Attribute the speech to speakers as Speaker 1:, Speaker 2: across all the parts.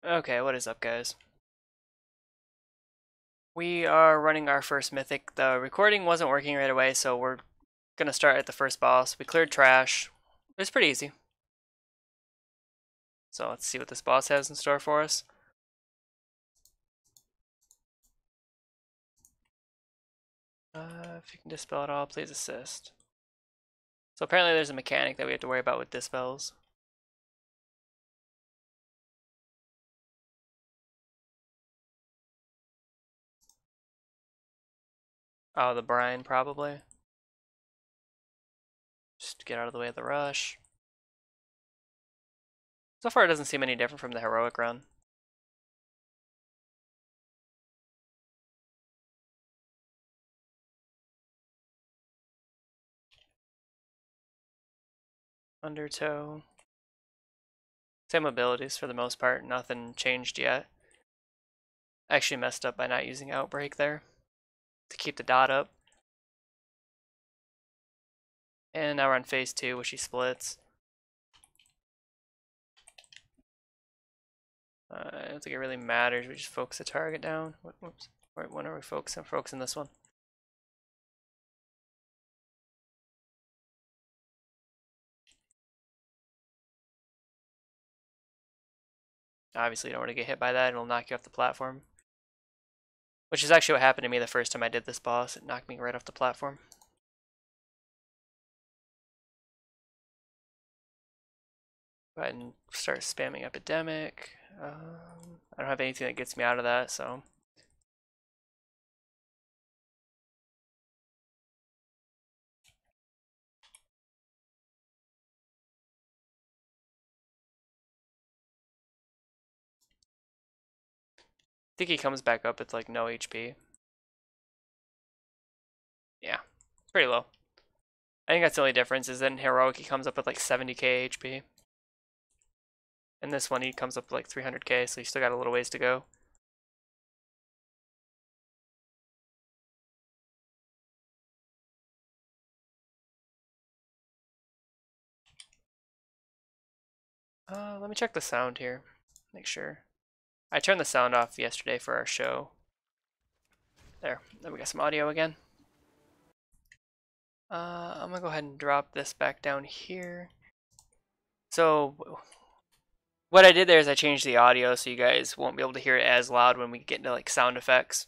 Speaker 1: Okay, what is up, guys? We are running our first mythic. The recording wasn't working right away, so we're gonna start at the first boss. We cleared trash. It was pretty easy. So let's see what this boss has in store for us. If you can dispel it all, please assist. So apparently there's a mechanic that we have to worry about with dispels. Oh, the brine, probably. Just to get out of the way of the rush. So far it doesn't seem any different from the heroic run. Undertow. Same abilities for the most part, nothing changed yet. I actually messed up by not using Outbreak there to keep the dot up. And now we're on phase 2, which he splits. I don't think it really matters. We just focus the target down. Whoops. When are we focusing? I'm focusing this one. Obviously, you don't want to get hit by that. It'll knock you off the platform. Which is actually what happened to me the first time I did this boss. It knocked me right off the platform. Go ahead and start spamming Epidemic. I don't have anything that gets me out of that, so. I think he comes back up with like no HP. Yeah, pretty low. I think that's the only difference is that in Heroic he comes up with like 70k HP. And this one he comes up with like 300k, so you still got a little ways to go. Let me check the sound here. Make sure. I turned the sound off yesterday for our show. There. Then we got some audio again. I'm gonna go ahead and drop this back down here. So what I did there is I changed the audio so you guys won't be able to hear it as loud when we get into like sound effects.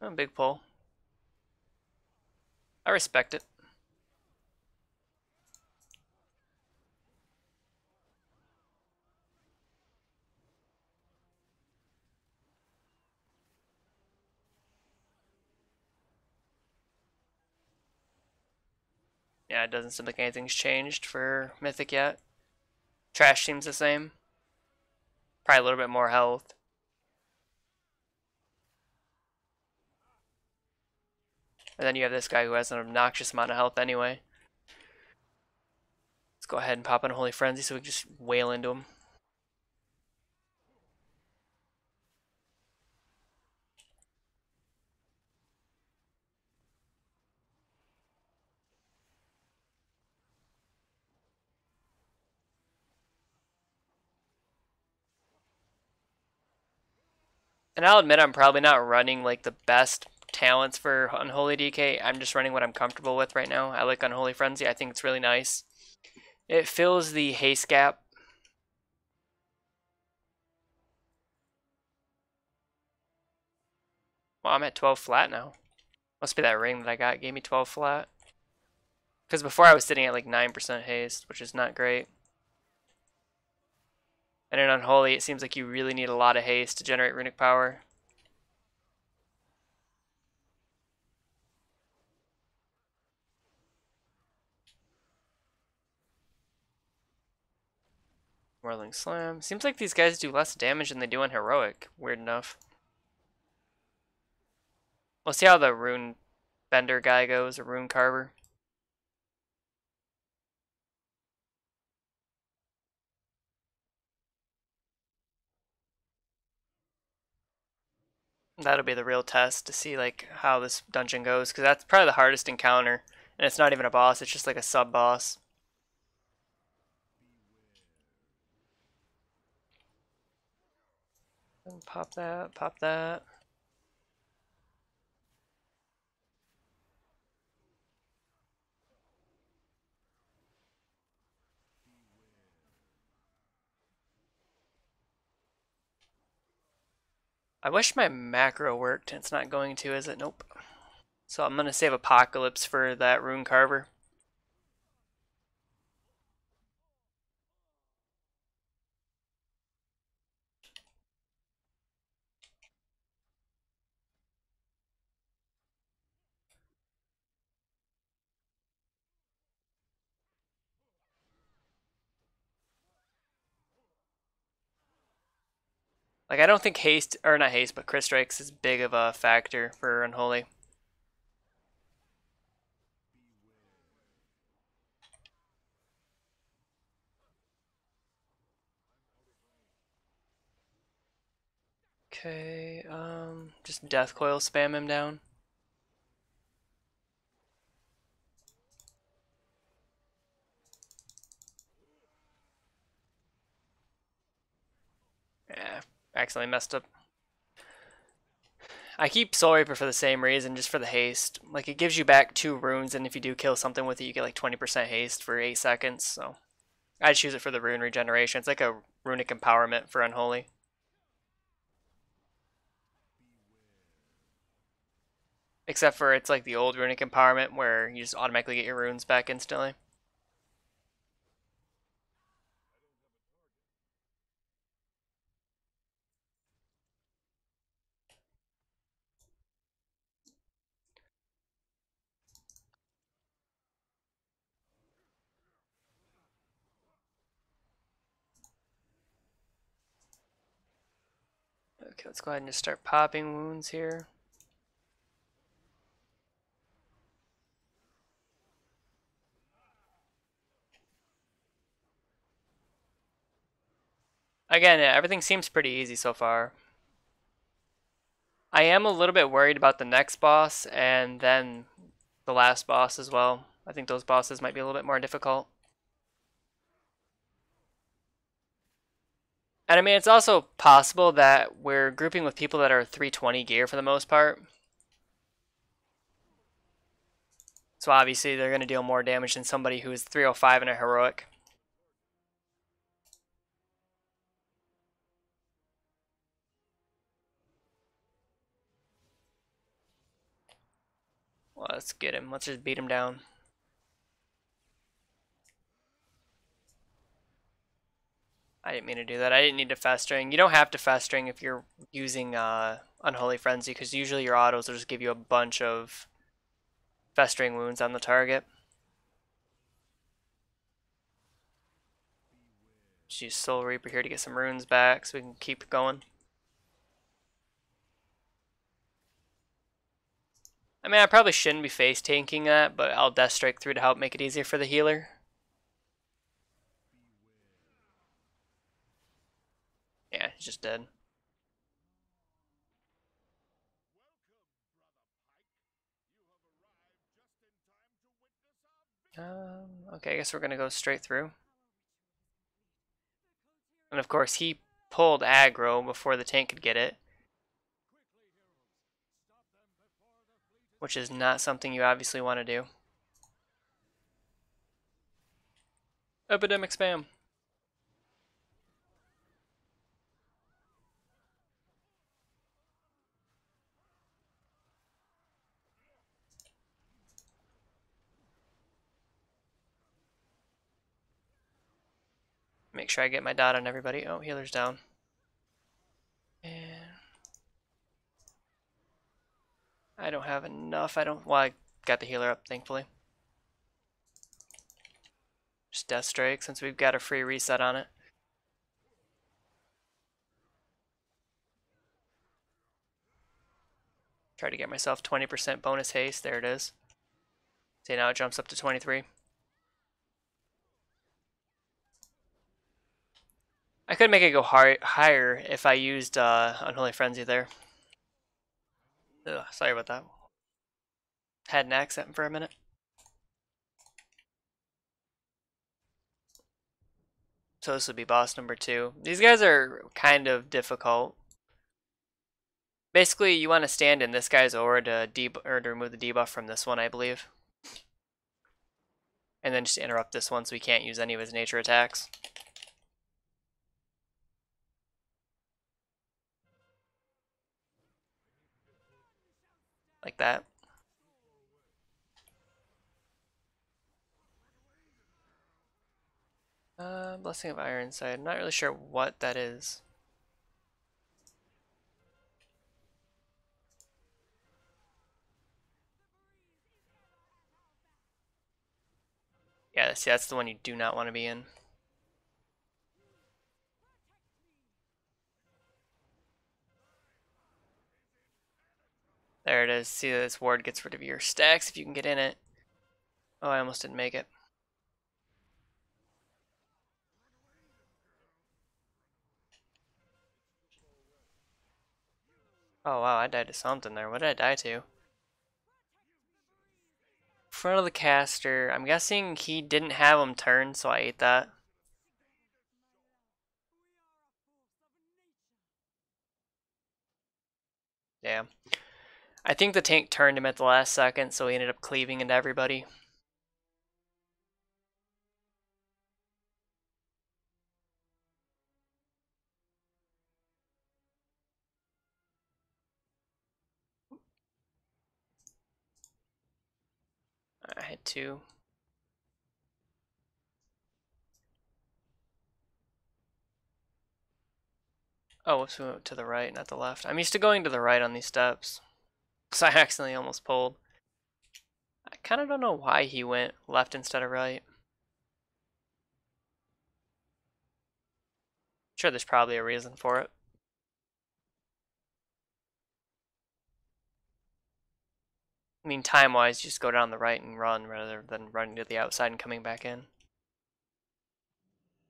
Speaker 1: Oh, big pull. I respect it. Yeah, it doesn't seem like anything's changed for Mythic yet. Trash seems the same. Probably a little bit more health. And then you have this guy who has an obnoxious amount of health anyway. Let's go ahead and pop in a Holy Frenzy so we can just wail into him. And I'll admit I'm probably not running like the best talents for Unholy DK. I'm just running what I'm comfortable with right now. I like Unholy Frenzy. I think it's really nice. It fills the haste gap. Well, I'm at 12 flat now. Must be that ring that I got gave me 12 flat. Because before I was sitting at like 9% haste, which is not great. And in Unholy, it seems like you really need a lot of haste to generate runic power. Whirling Slam. Seems like these guys do less damage than they do on Heroic. Weird enough. We'll see how the Rune Bender guy goes, or Rune Carver. That'll be the real test to see like how this dungeon goes, because that's probably the hardest encounter. And it's not even a boss, it's just like a sub-boss. Pop that, pop that. I wish my macro worked. It's not going to, is it? Nope. So I'm going to save Apocalypse for that Rune Carver. Like, I don't think haste, or not haste, but Crit Strikes is big of a factor for Unholy. Okay, just Death Coil spam him down. Yeah, accidentally messed up. I keep Soul Reaper for the same reason, just for the haste. Like, it gives you back 2 runes, and if you do kill something with it, you get like 20% haste for 8 seconds, so I choose it for the rune regeneration. It's like a runic empowerment for Unholy. Except for it's like the old runic empowerment where you just automatically get your runes back instantly. Okay, let's go ahead and just start popping wounds here. Again, everything seems pretty easy so far. I am a little bit worried about the next boss and then the last boss as well. I think those bosses might be a little bit more difficult. And I mean, it's also possible that we're grouping with people that are 320 gear for the most part. So obviously they're going to deal more damage than somebody who's 305 in a heroic. Well, let's get him. Let's just beat him down. I didn't mean to do that. I didn't need to fast string. You don't have to fast string if you're using Unholy Frenzy, because usually your autos will just give you a bunch of festering wounds on the target. Just use Soul Reaper here to get some runes back so we can keep going. I mean, I probably shouldn't be face tanking that, but I'll Death Strike through to help make it easier for the healer. Yeah, he's just dead. Okay, I guess we're gonna go straight through. And of course, he pulled aggro before the tank could get it, which is not something you obviously want to do. Epidemic spam. Make sure I get my dot on everybody. Oh, healer's down. And I don't have enough. Well, I got the healer up, thankfully. Just Death Strike since we've got a free reset on it. Try to get myself 20% bonus haste. There it is. See, now it jumps up to 23. I could make it go higher if I used Unholy Frenzy there. Ugh, sorry about that. Had an accent for a minute. So this would be boss number 2. These guys are kind of difficult. Basically, you want to stand in this guy's aura to remove the debuff from this one, I believe. And then just interrupt this one so he can't use any of his nature attacks. Like that. Blessing of Ironside. I'm not really sure what that is. Yeah, see, that's the one you do not want to be in. There it is. See, this ward gets rid of your stacks if you can get in it. Oh, I almost didn't make it. Oh wow, I died to something there. What did I die to? Front of the caster. I'm guessing he didn't have him turn, so I ate that. Damn. I think the tank turned him at the last second, so he ended up cleaving into everybody. I had 2. Oh, whoops, we went to the right, not the left. I'm used to going to the right on these steps. So I accidentally almost pulled. I kind of don't know why he went left instead of right. Sure, there's probably a reason for it. I mean, time-wise, you just go down the right and run rather than running to the outside and coming back in.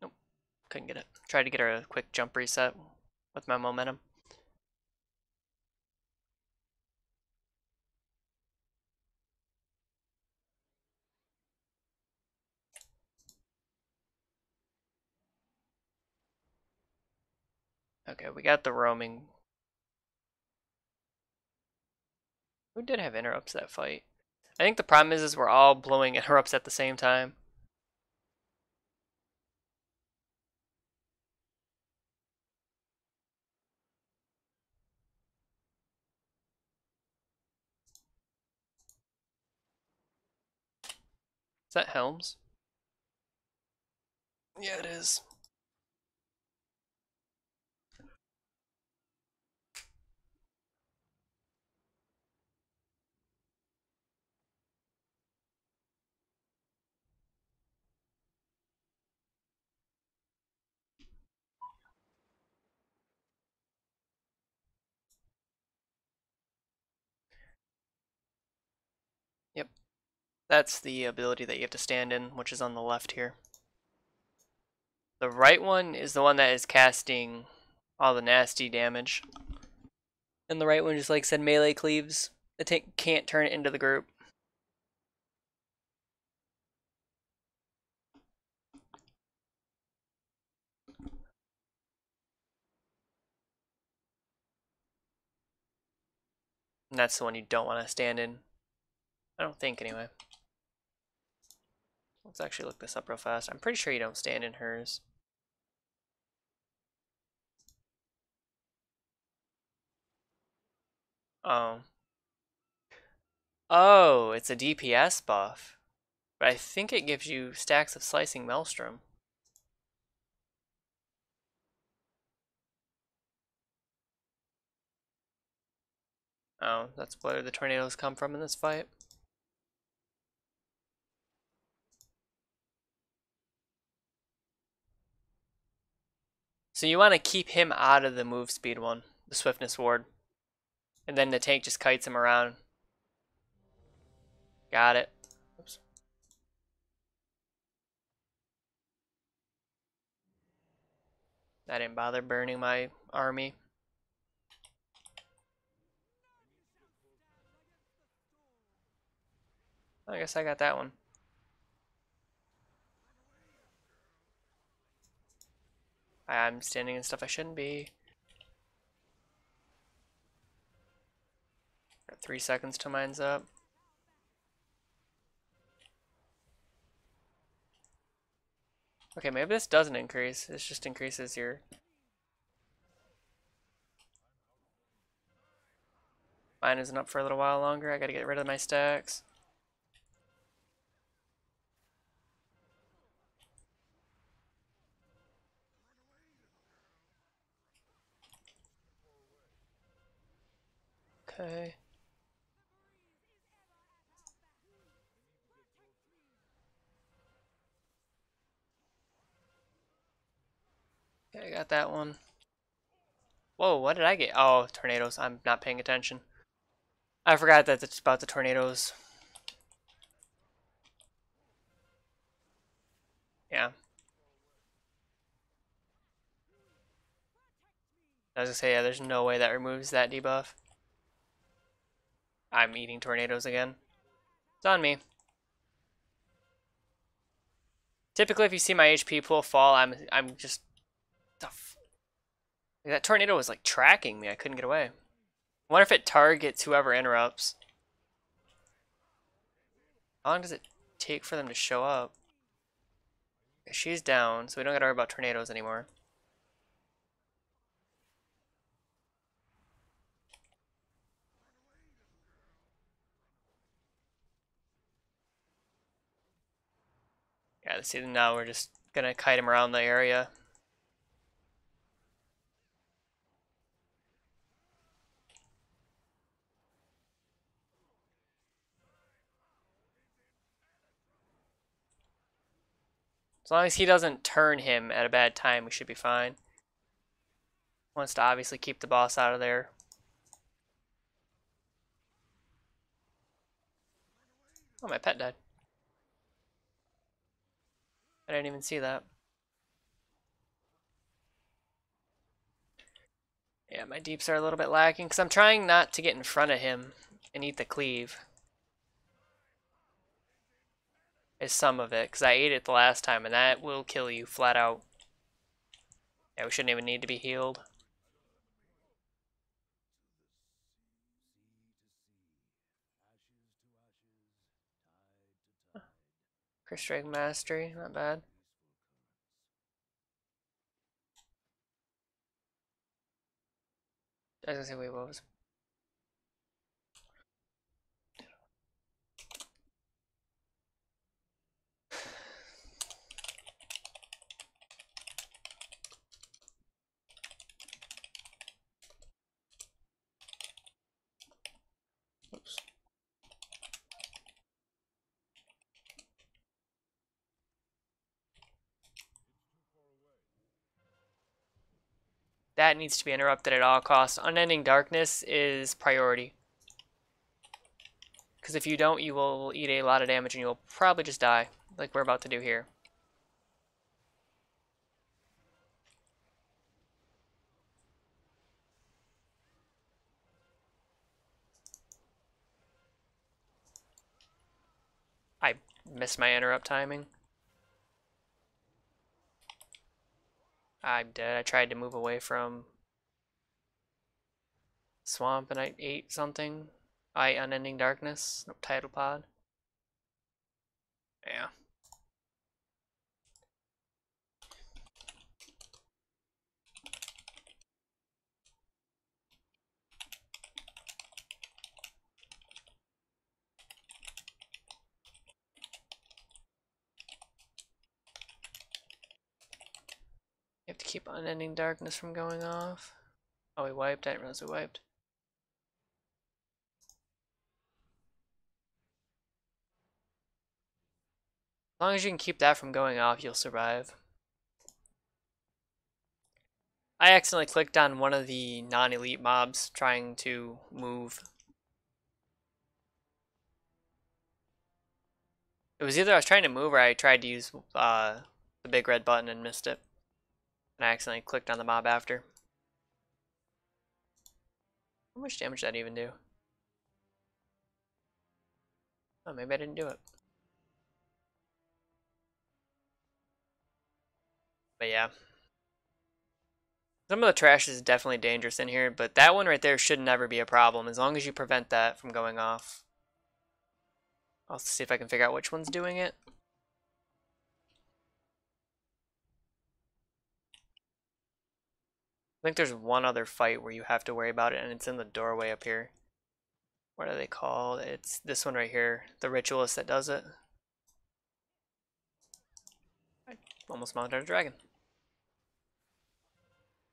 Speaker 1: Nope, couldn't get it. Tried to get her a quick jump reset with my momentum. Okay, we got the roaming. Who did have interrupts that fight? I think the problem is we're all blowing interrupts at the same time. Is that Helms? Yeah, it is. Yep. That's the ability that you have to stand in, which is on the left here. The right one is the one that is casting all the nasty damage. And the right one just like said melee cleaves. The tank can't turn it into the group. And that's the one you don't want to stand in. I don't think anyway. Let's actually look this up real fast. I'm pretty sure you don't stand in hers. Oh. Oh, it's a DPS buff. But I think it gives you stacks of Slicing Maelstrom. Oh, that's where the tornadoes come from in this fight. So you want to keep him out of the move speed one, the Swiftness Ward. And then the tank just kites him around. Got it. Oops. I didn't bother burning my army. I guess I got that one. I'm standing in stuff I shouldn't be. Got 3 seconds till mine's up. Okay, maybe this doesn't increase. This just increases your... Mine isn't up for a little while longer. I gotta get rid of my stacks. Okay. Okay, I got that one. Whoa, what did I get? Oh, tornadoes. I'm not paying attention. I forgot that it's about the tornadoes. Yeah. I was gonna say, yeah, there's no way that removes that debuff. I'm eating tornadoes again. It's on me. Typically, if you see my HP pool fall, I'm just... That tornado was like tracking me. I couldn't get away. I wonder if it targets whoever interrupts. How long does it take for them to show up? Okay, she's down, so we don't gotta worry about tornadoes anymore. Yeah, see, now we're just gonna kite him around the area. As long as he doesn't turn him at a bad time, we should be fine. Wants to obviously keep the boss out of there. Oh, my pet died. I didn't even see that. Yeah, my deeps are a little bit lacking because I'm trying not to get in front of him and eat the cleave. Is some of it because I ate it the last time and that will kill you flat out. Yeah, we shouldn't even need to be healed. Chris Drake Mastery, not bad. I was gonna say, wait, what was... Oops. That needs to be interrupted at all costs. Unending Darkness is priority. Because if you don't, you will eat a lot of damage and you'll probably just die, like we're about to do here. I missed my interrupt timing. I'm dead. I tried to move away from swamp and I ate something. I Unending Darkness. Nope, Tidal Pod. Yeah. You have to keep Unending Darkness from going off. Oh, we wiped. I didn't realize we wiped. As long as you can keep that from going off, you'll survive. I accidentally clicked on one of the non-elite mobs trying to move. It was either I was trying to move or I tried to use the big red button and missed it. And I accidentally clicked on the mob after. How much damage did that even do? Oh, maybe I didn't do it. But yeah. Some of the trash is definitely dangerous in here, but that one right there should never be a problem as long as you prevent that from going off. I'll see if I can figure out which one's doing it. I think there's one other fight where you have to worry about it, and it's in the doorway up here. What are they called? It's this one right here, the ritualist that does it. I almost mounted a dragon.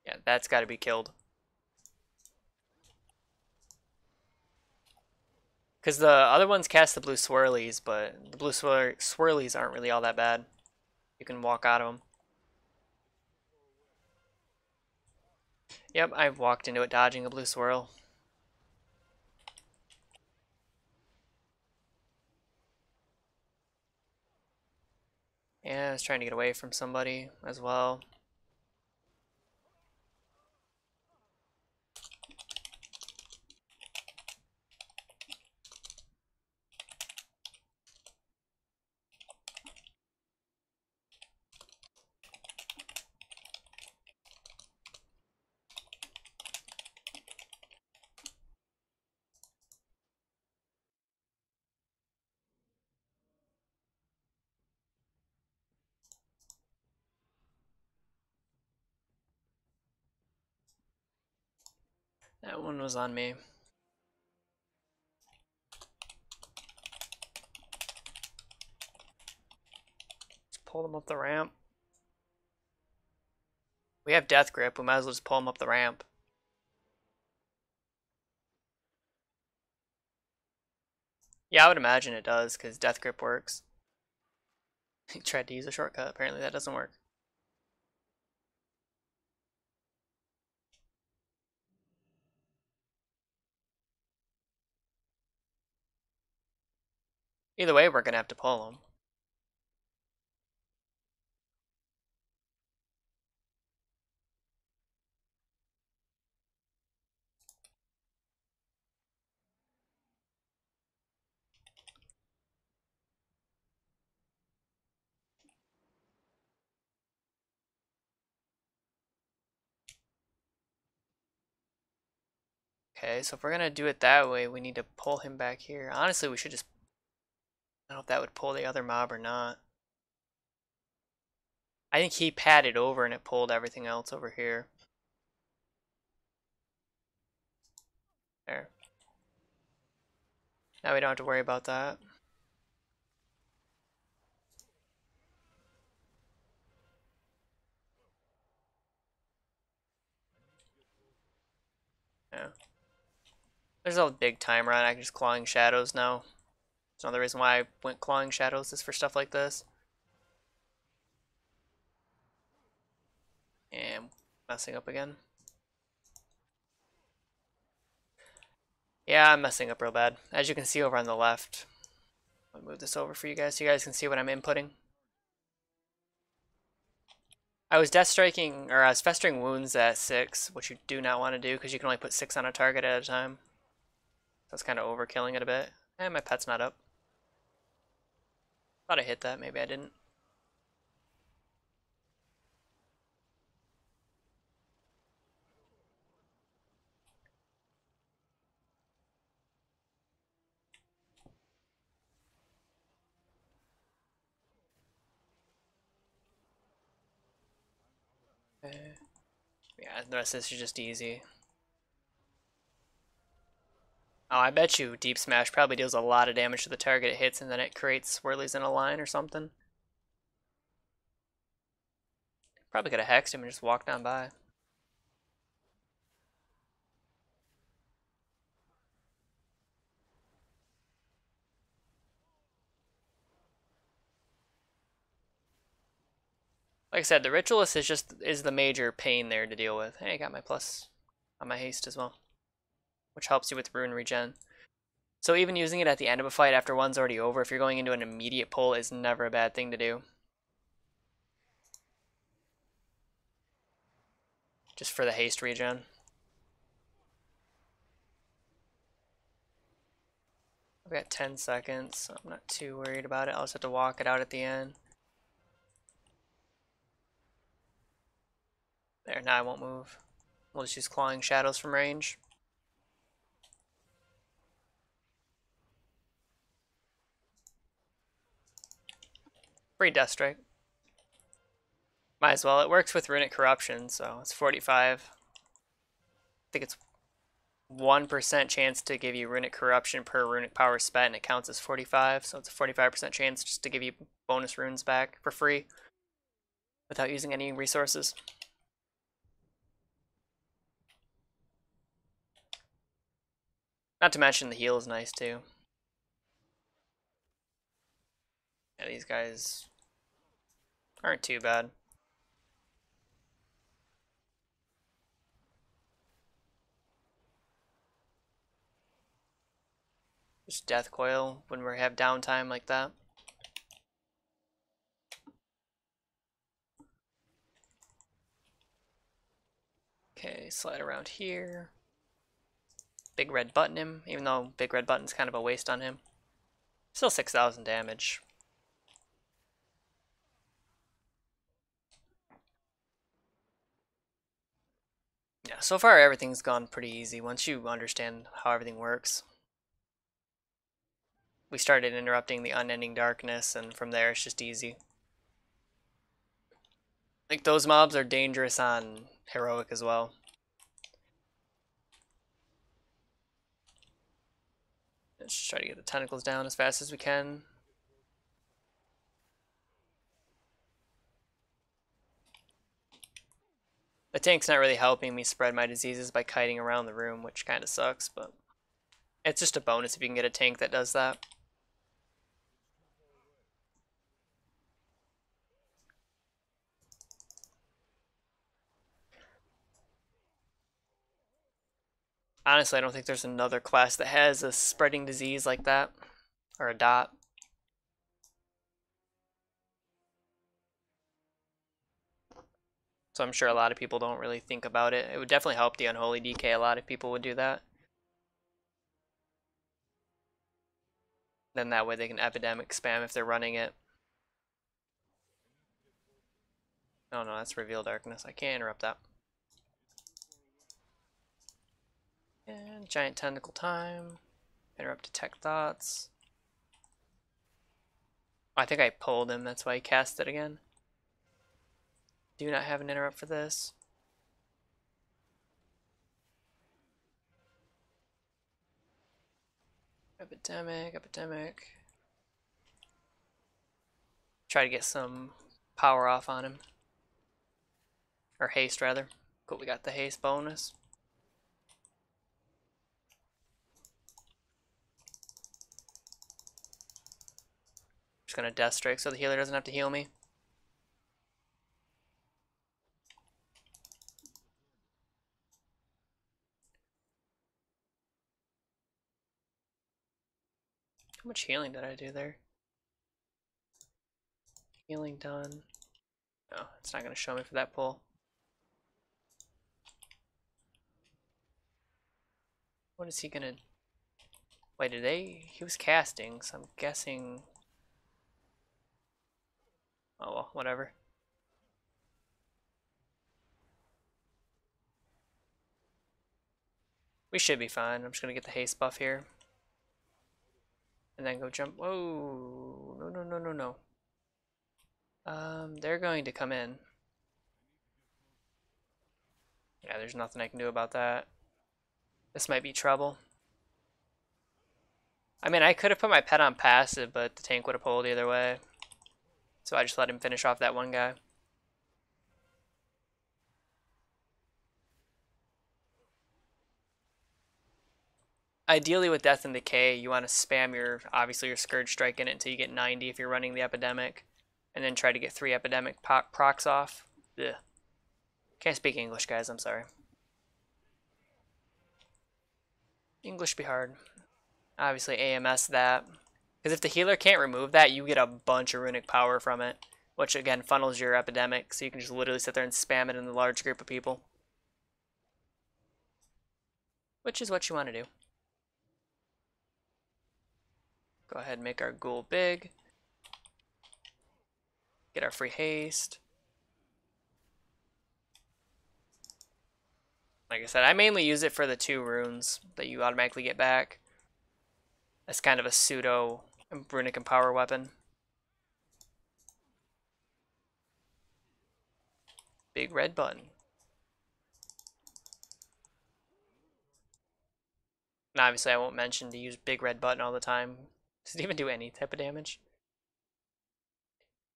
Speaker 1: Yeah, that's got to be killed. Because the other ones cast the blue swirlies, but the blue swirlies aren't really all that bad. You can walk out of them. Yep, I've walked into it dodging a blue swirl. Yeah, I was trying to get away from somebody as well. That one was on me. Just pull them up the ramp. We have death grip, we might as well just pull them up the ramp. Yeah, I would imagine it does, because death grip works. He tried to use a shortcut, apparently that doesn't work. Either way, we're gonna have to pull them. Okay, so if we're gonna do it that way, we need to pull him back here. Honestly, we should just... I don't know if that would pull the other mob or not. I think he padded over and it pulled everything else over here. There. Now we don't have to worry about that. Yeah. There's a big timer on. I can just clawing shadows now. It's another reason why I went clawing shadows is for stuff like this. And messing up again. Yeah, I'm messing up real bad. As you can see over on the left. I'll move this over for you guys so you guys can see what I'm inputting. I was death striking, or I was festering wounds at 6, which you do not want to do because you can only put 6 on a target at a time. That's kind of overkilling it a bit. And my pet's not up. Thought I hit that, maybe I didn't. Okay. Yeah, the rest of this is just easy. Oh, I bet you Deep Smash probably deals a lot of damage to the target it hits and then it creates swirlies in a line or something. Probably could have hexed him and just walked on by. Like I said, the Ritualist is the major pain there to deal with. Hey, I got my plus on my haste as well, which helps you with rune regen. So even using it at the end of a fight after one's already over, if you're going into an immediate pull, is never a bad thing to do. Just for the haste regen. I've got 10 seconds, so I'm not too worried about it. I'll just have to walk it out at the end. There, now I won't move. We'll just use Clawing Shadows from range. Free Death Strike. Might as well. It works with Runic Corruption, so it's 45. I think it's 1% chance to give you Runic Corruption per Runic Power spent, and it counts as 45, so it's a 45% chance just to give you bonus runes back for free without using any resources. Not to mention the heal is nice too. Yeah, these guys aren't too bad. Just Death Coil when we have downtime like that. Okay, slide around here. Big Red Button him, even though Big Red Button's kind of a waste on him. Still 6,000 damage. Yeah, so far everything's gone pretty easy once you understand how everything works. We started interrupting the unending darkness, and from there it's just easy. Like, those mobs are dangerous on heroic as well. Let's try to get the tentacles down as fast as we can. The tank's not really helping me spread my diseases by kiting around the room, which kind of sucks, but it's just a bonus if you can get a tank that does that. Honestly, I don't think there's another class that has a spreading disease like that, or a dot. So I'm sure a lot of people don't really think about it. It would definitely help the Unholy DK a lot if people would do that. Then that way they can epidemic spam if they're running it. Oh no, that's Reveal Darkness. I can't interrupt that. And Giant Tentacle time. Interrupt Detect Thoughts. I think I pulled him, that's why he cast it again. Do not have an interrupt for this. Epidemic. Try to get some power off on him. Or haste, rather. Cool, we got the haste bonus. Just gonna Death Strike so the healer doesn't have to heal me. How much healing did I do there? Healing done. No, it's not gonna show me for that pull. What is he gonna... Wait, did they... He was casting, so I'm guessing... Oh well, whatever. We should be fine. I'm just gonna get the haste buff here. And then go jump. Whoa! No. They're going to come in. Yeah, there's nothing I can do about that. This might be trouble. I mean, I could have put my pet on passive, but the tank would have pulled either way. So I just let him finish off that one guy. Ideally with Death and Decay, you want to spam obviously your Scourge Strike in it until you get 90 if you're running the Epidemic. And then try to get 3 Epidemic procs off. Ugh. Can't speak English, guys, I'm sorry. English be hard. Obviously AMS that. Because if the healer can't remove that, you get a bunch of runic power from it. Which again funnels your Epidemic, so you can just literally sit there and spam it in a large group of people. Which is what you want to do. Go ahead and make our ghoul big. Get our free haste. Like I said, I mainly use it for the 2 runes that you automatically get back. As kind of a pseudo runic and power weapon. Big red button. And obviously I won't mention to use big red button all the time. Does it even do any type of damage?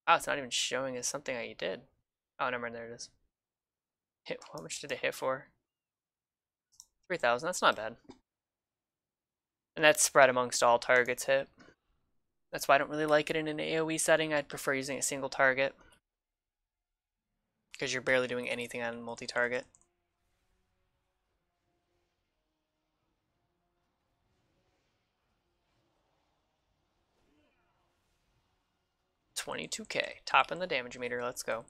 Speaker 1: Oh, it's not even showing as something I did. Oh, never mind, there it is. Hit, how much did it hit for? 3,000, that's not bad. And that's spread amongst all targets hit. That's why I don't really like it in an AoE setting. I'd prefer using a single target. Because you're barely doing anything on multi-target. $22k, top in the damage meter, let's go.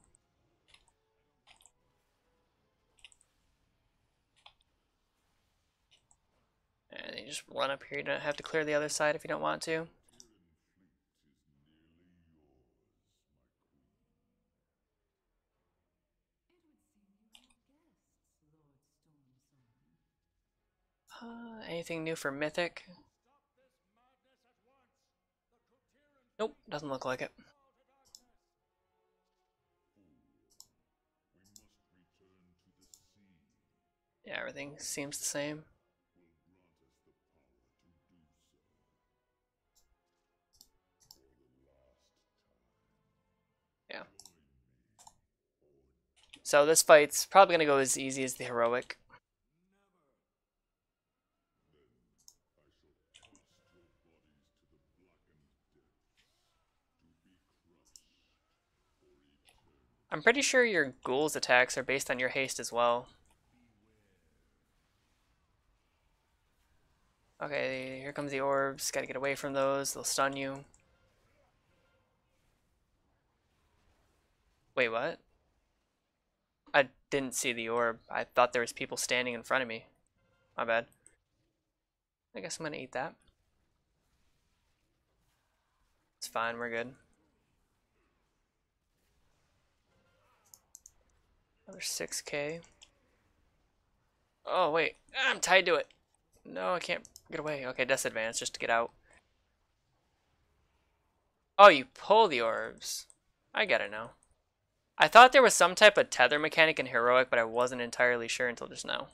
Speaker 1: And you just run up here, you don't have to clear the other side if you don't want to. Anything new for Mythic? Nope, doesn't look like it. Yeah, everything seems the same. Yeah. So this fight's probably going to go as easy as the heroic. I'm pretty sure your ghoul's attacks are based on your haste as well. Okay, here comes the orbs. Gotta get away from those. They'll stun you. Wait, what? I didn't see the orb. I thought there was people standing in front of me. My bad. I guess I'm gonna eat that. It's fine, we're good. Another 6k. Oh, wait. I'm tied to it. No, I can't get away. Okay, disadvantage just to get out. Oh, you pull the orbs. I get it now. I thought there was some type of tether mechanic in heroic, but I wasn't entirely sure until just now.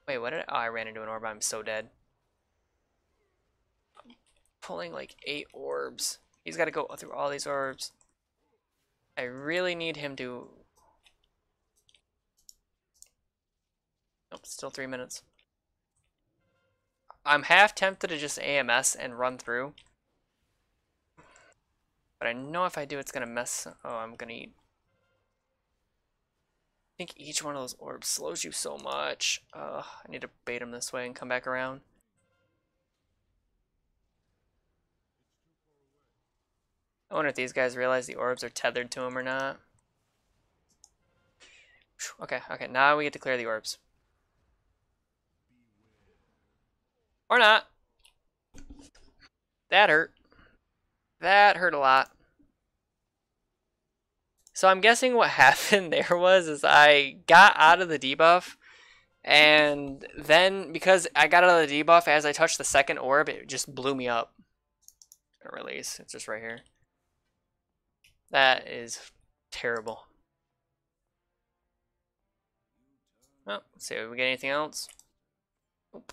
Speaker 1: Wait, what did I... Oh, I ran into an orb. I'm so dead. Pulling like 8 orbs. He's got to go through all these orbs. I really need him to... Nope, still 3 minutes. I'm half tempted to just AMS and run through. But I know if I do, it's going to mess... Oh, I'm going to eat. I think each one of those orbs slows you so much. I need to bait him this way and come back around. I wonder if these guys realize the orbs are tethered to him or not. Okay, okay, now we get to clear the orbs. Or not. That hurt. That hurt a lot. So I'm guessing what happened there is I got out of the debuff, and then because I got out of the debuff, as I touched the second orb, it just blew me up. Release. It's just right here. That is terrible. Oh, let's see if we get anything else. Oop.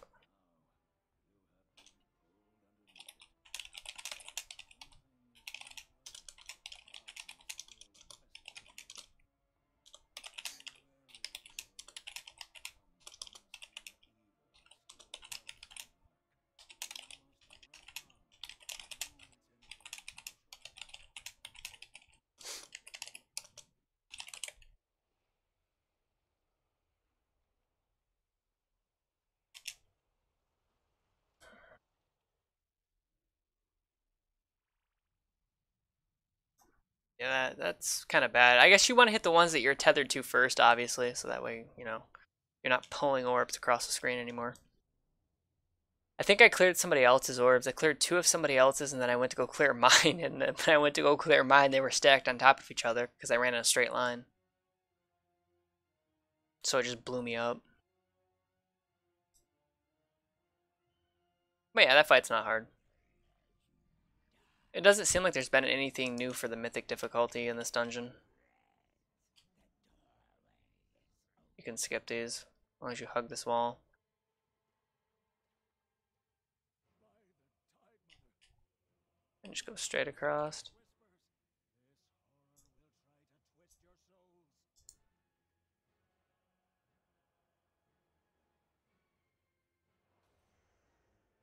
Speaker 1: Yeah, that's kind of bad. I guess you want to hit the ones that you're tethered to first, obviously, so that way, you know, you're not pulling orbs across the screen anymore. I think I cleared somebody else's orbs. I cleared 2 of somebody else's, and then I went to go clear mine. And then when I went to go clear mine, they were stacked on top of each other because I ran in a straight line. So it just blew me up. But yeah, that fight's not hard. It doesn't seem like there's been anything new for the mythic difficulty in this dungeon. You can skip these as long as you hug this wall. And just go straight across.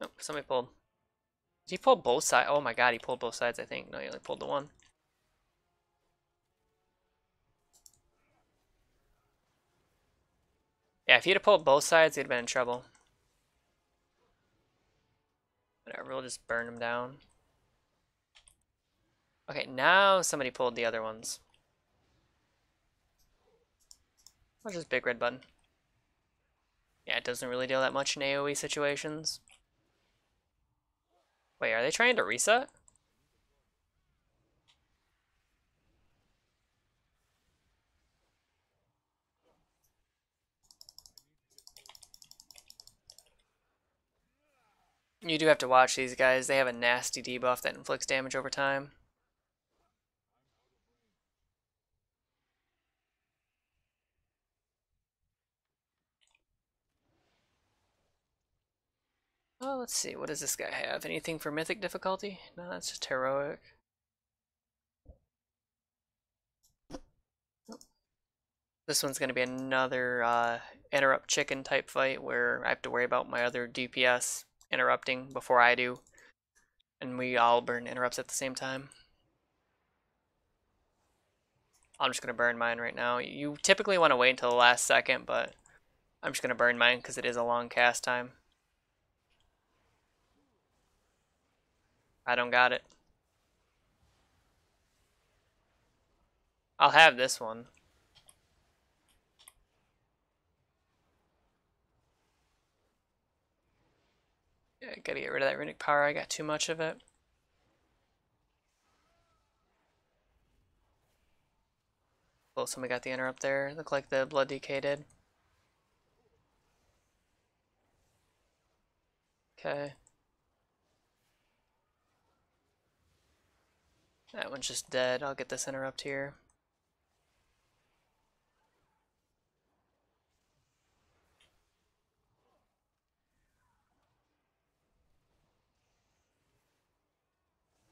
Speaker 1: Nope, somebody pulled. Did he pull both sides? Oh my god, he pulled both sides, I think. No, he only pulled the one. Yeah, if he'd have pulled both sides, he'd have been in trouble. Whatever, we'll just burn him down. Okay, now somebody pulled the other ones. I'll just big red button. Yeah, it doesn't really deal that much in AoE situations. Wait, are they trying to reset? You do have to watch these guys. They have a nasty debuff that inflicts damage over time. Oh, let's see. What does this guy have? Anything for mythic difficulty? No, that's just heroic. This one's going to be another interrupt chicken type fight where I have to worry about my other DPS interrupting before I do. And we all burn interrupts at the same time. I'm just going to burn mine right now. You typically want to wait until the last second, but I'm just going to burn mine because it is a long cast time. I don't got it. I'll have this one. Yeah, gotta get rid of that runic power. I got too much of it. Oh, somebody got the interrupt there. Looked like the blood DK did. Okay. That one's just dead. I'll get this interrupt here.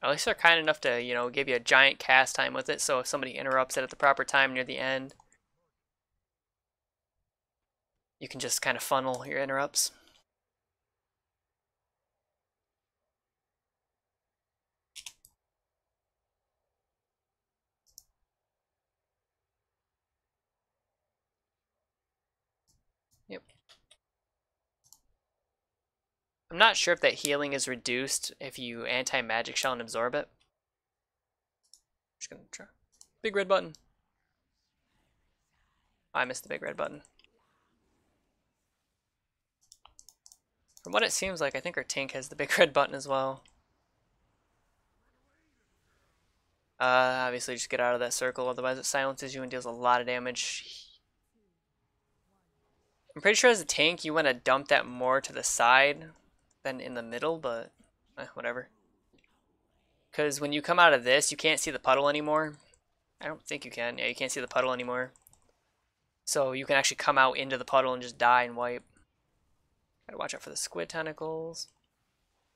Speaker 1: At least they're kind enough to, you know, give you a giant cast time with it, so if somebody interrupts it at the proper time near the end, you can just kind of funnel your interrupts. Yep. I'm not sure if that healing is reduced if you anti-magic shell and absorb it. Just gonna try. Big red button. I missed the big red button. From what it seems like, I think our tank has the big red button as well. Obviously just get out of that circle, otherwise it silences you and deals a lot of damage. I'm pretty sure as a tank you want to dump that more to the side than in the middle, but whatever. Because when you come out of this, you can't see the puddle anymore. I don't think you can. Yeah, you can't see the puddle anymore. So you can actually come out into the puddle and just die and wipe. Gotta watch out for the squid tentacles.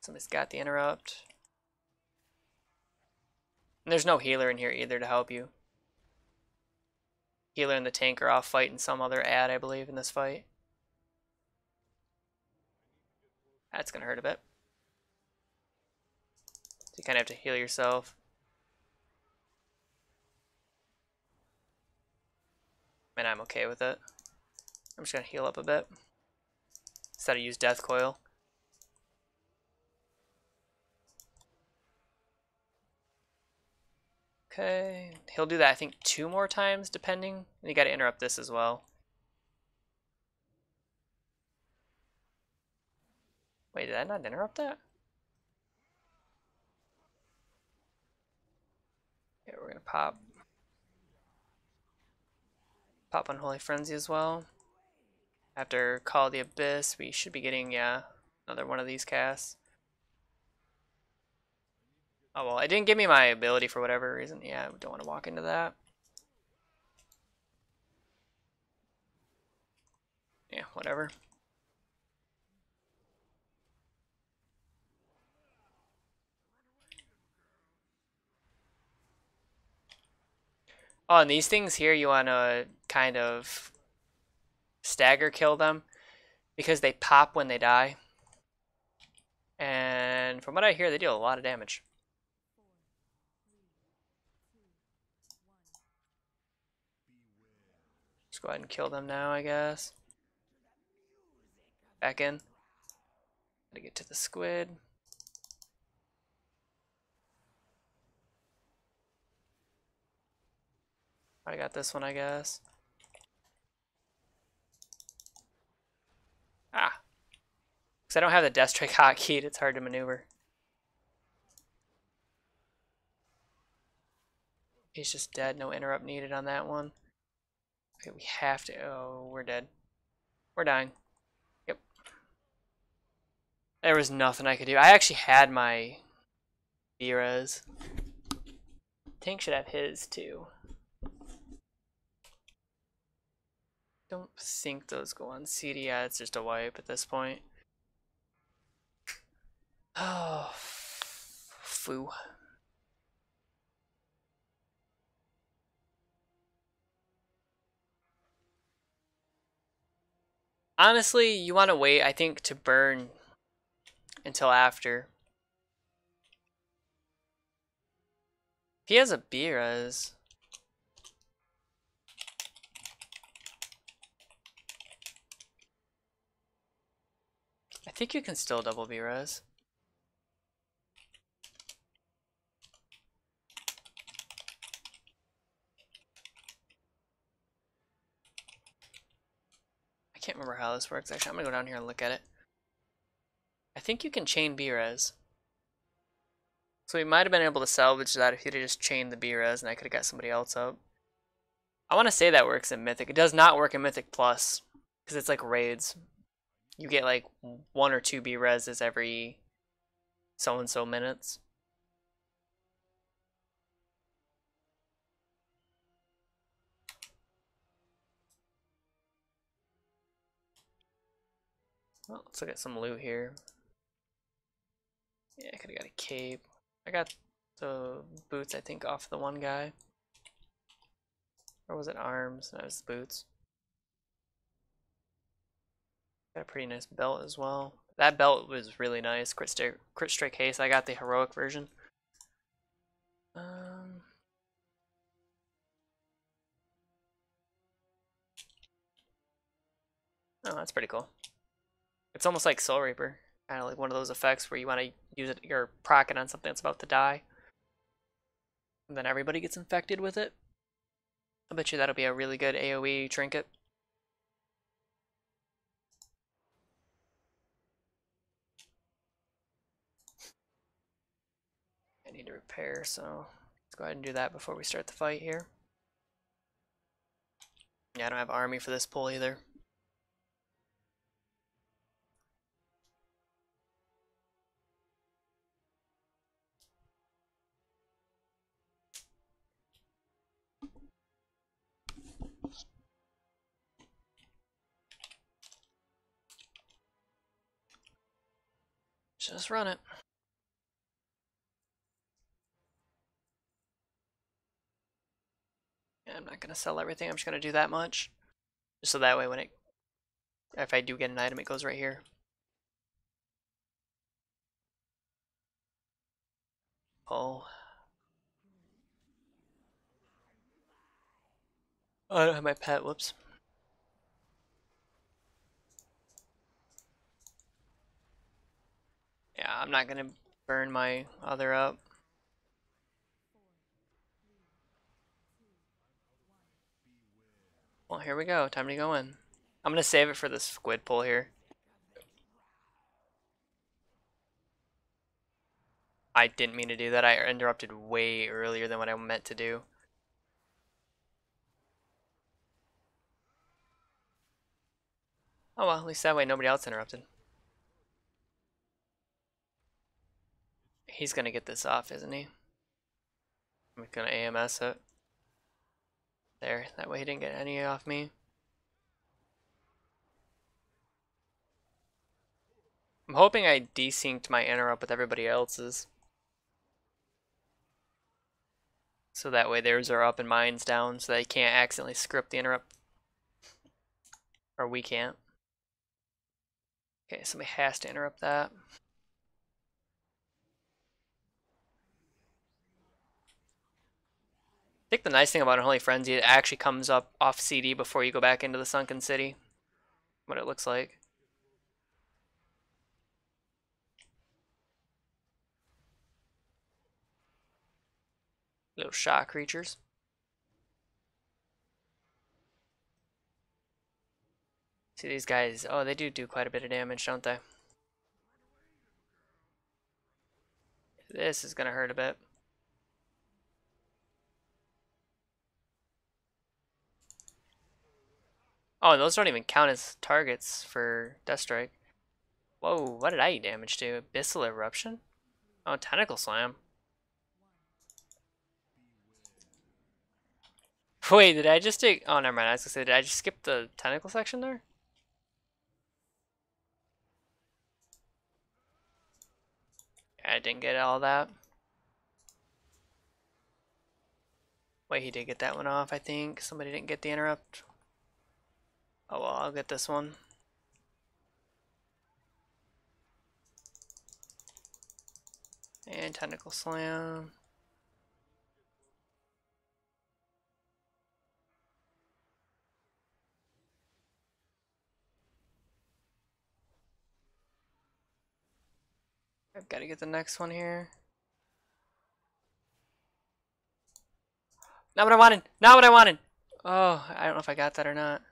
Speaker 1: Somebody's got the interrupt. And there's no healer in here either to help you. Healer and the tank are off fighting some other ad, I believe, in this fight. That's gonna hurt a bit. So you kind of have to heal yourself. And I'm okay with it. I'm just gonna heal up a bit. Instead of use Death Coil. Okay, he'll do that I think 2 more times depending. And you gotta interrupt this as well. Wait, did I not interrupt that? Yeah, we're gonna pop Unholy Frenzy as well. After Call of the Abyss, we should be getting, yeah, another one of these casts. Oh well, it didn't give me my ability for whatever reason. Yeah, we don't want to walk into that. Yeah, whatever. Oh, and these things here, you want to kind of stagger kill them because they pop when they die. And from what I hear, they do a lot of damage. Let's go ahead and kill them now, I guess. Back in. Gotta get to the squid. I got this one, I guess. Ah. Because I don't have the Death Strike hotkeyed, it's hard to maneuver. He's just dead, no interrupt needed on that one. Okay, we have to, oh, we're dead. We're dying. Yep. There was nothing I could do. I actually had my Vera's. Tank should have his too. Don't think those go on CD. Yeah, it's just a wipe at this point. Oh, foo. Honestly, you want to wait, I think, to burn until after. If he has a Beerus. I think you can still double Beerus. I can't remember how this works. Actually, I'm gonna go down here and look at it. I think you can chain Beerus. So we might have been able to salvage that if he'd have just chained the Beerus and I could have got somebody else up. I want to say that works in Mythic. It does not work in Mythic Plus because it's like raids. You get like 1 or 2 B-reses every so and so minutes. Well, let's look at some loot here. Yeah, I could have got a cape. I got the boots, I think, off the one guy. Or was it arms? No, it was boots. Got a pretty nice belt as well. That belt was really nice. Crit strike case. I got the heroic version. Oh, that's pretty cool. It's almost like Soul Reaper. Kind of like one of those effects where you want to use it, you're proccing on something that's about to die. And then everybody gets infected with it. I bet you that'll be a really good AoE trinket. I need to repair, so let's go ahead and do that before we start the fight here. Yeah, I don't have army for this pull either. Just run it. Yeah, I'm not gonna sell everything. I'm just gonna do that much, just so that way when if I do get an item, it goes right here. Oh, I don't have my pet. Whoops. Yeah, I'm not gonna burn my other up. Well, here we go. Time to go in. I'm gonna save it for the squid pull here. I didn't mean to do that. I interrupted way earlier than what I meant to do. Oh well, at least that way nobody else interrupted. He's gonna get this off, isn't he? I'm gonna AMS it. There, that way he didn't get any off me. I'm hoping I desynced my interrupt with everybody else's. So that way theirs are up and mine's down, so they can't accidentally script the interrupt. Or we can't. Okay, somebody has to interrupt that. I think the nice thing about Unholy Frenzy, it actually comes up off CD before you go back into the Sunken City. What it looks like. Little shock creatures. See these guys, oh, they do quite a bit of damage, don't they? This is gonna hurt a bit. Oh, and those don't even count as targets for Death Strike. Whoa, what did I eat damage to? Abyssal Eruption? Oh, Tentacle Slam. Wait, did I just take... Oh, never mind. I was gonna say, did I just skip the tentacle section there? I didn't get all that. Wait, he did get that one off, I think. Somebody didn't get the interrupt. Oh, well, I'll get this one. And Tentacle Slam. I've got to get the next one here. Not what I wanted! Not what I wanted! Oh, I don't know if I got that or not.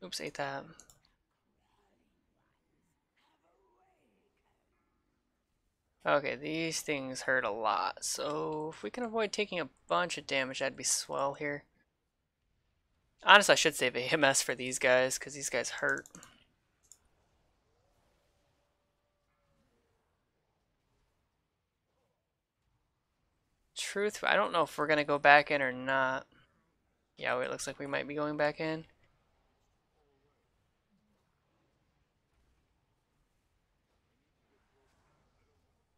Speaker 1: Oops, ate that. Okay, these things hurt a lot, so if we can avoid taking a bunch of damage, that'd be swell here. Honestly, I should save a AMS for these guys, because these guys hurt. Truth, I don't know if we're going to go back in or not. Yeah, it looks like we might be going back in.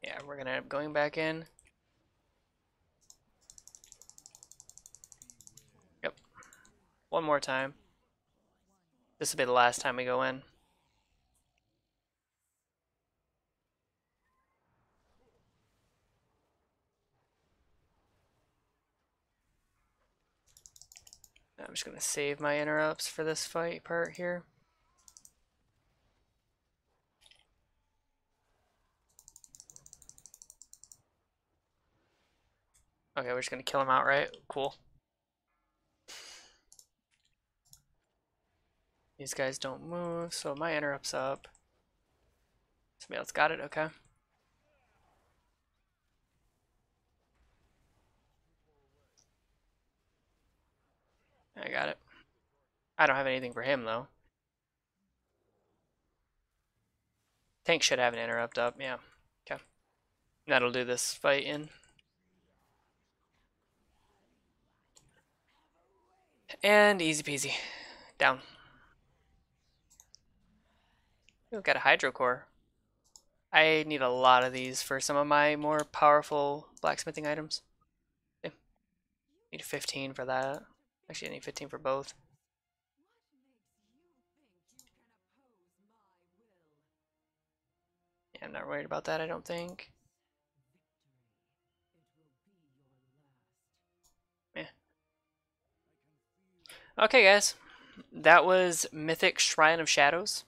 Speaker 1: Yeah, we're going to end up going back in. Yep. One more time. This will be the last time we go in. I'm just going to save my interrupts for this fight part here. Okay, we're just going to kill him outright. Cool. These guys don't move, so my interrupt's up. Somebody else got it? Okay. I got it. I don't have anything for him, though. Tank should have an interrupt up, yeah. Okay. That'll do this fight in. And easy peasy. Down. We've got a Hydro Core. I need a lot of these for some of my more powerful blacksmithing items. Okay. Need 15 for that. Actually, I need 15 for both. Yeah, I'm not worried about that, I don't think. Yeah. Okay, guys. that was Mythic Shrine of Shadows.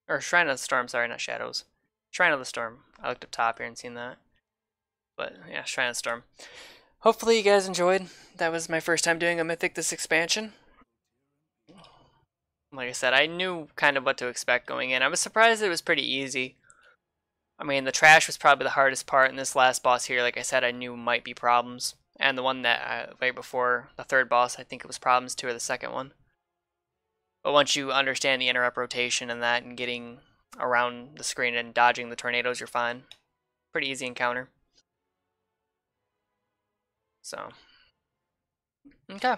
Speaker 1: Or Shrine of the Storm, sorry, not Shadows. Shrine of the Storm. I looked up top here and seen that. But yeah, Shrine of the Storm. Hopefully you guys enjoyed. That was my first time doing a Mythic this expansion. Like I said, I knew kind of what to expect going in. I was surprised it was pretty easy. I mean, the trash was probably the hardest part, and this last boss here, like I said, I knew might be problems. And the one that right before the third boss, I think it was problems too, or the second one. But once you understand the interrupt rotation and that, and getting around the screen and dodging the tornadoes, you're fine. Pretty easy encounter. So, okay.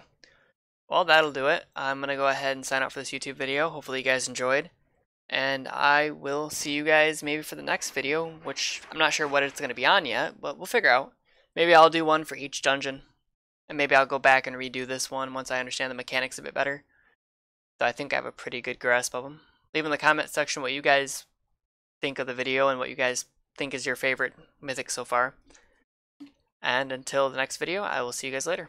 Speaker 1: Well, that'll do it. I'm going to go ahead and sign up for this YouTube video. Hopefully you guys enjoyed. And I will see you guys maybe for the next video, which I'm not sure what it's going to be on yet, but we'll figure out. Maybe I'll do one for each dungeon. And maybe I'll go back and redo this one once I understand the mechanics a bit better. So I think I have a pretty good grasp of them. Leave in the comment section what you guys think of the video and what you guys think is your favorite mythic so far. And until the next video, I will see you guys later.